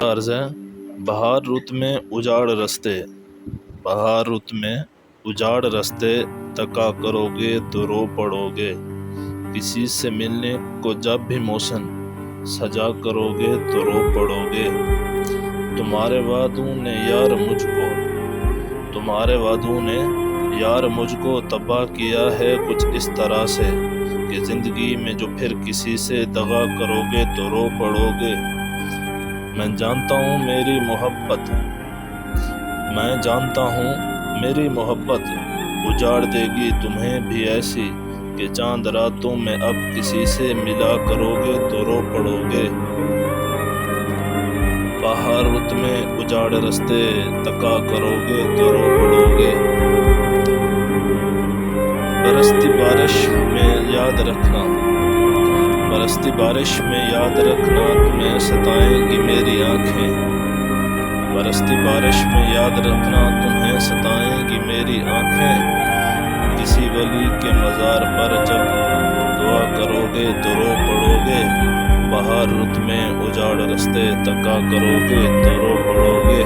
عرض ہے بہار رت میں اجاڑ رستے، بہار رت میں اجاڑ رستے، تکا کرو گے تو رو پڑو گے، کسی سے ملنے کو جب بھی موسم سجا کرو گے تو رو پڑو گے، تمہارے وعدوں نے یار مجھ کو، تمہارے وعدوں نے یار مجھ کو تباہ کیا ہے کچھ اس طرح سے کہ زندگی میں جو پھر کسی سے دغا کرو گے تو رو پڑو گے، میں جانتا ہوں میری محبت، میں جانتا ہوں میری محبت اجاڑ دے گی تمہیں بھی ایسی کہ چاند راتوں میں اب کسی سے ملا کرو گے تو رو پڑو گے، بہار رت میں اجاڑ رستے، تکا کرو گے تو رو پڑو گے، برستی بارش میں یاد رکھنا، برستی بارش میں یاد رکھنا تمہیں ستائیں گی میری آنکھیں، برستی بارش میں یاد رکھنا تمہیں ستائیں گی میری آنکھیں، کسی ولی کے مزار پر جب دعا کرو گے تو رو پڑو گے، بہار رت میں اجاڑ رستے، تکا کرو گے تو رو پڑو گے۔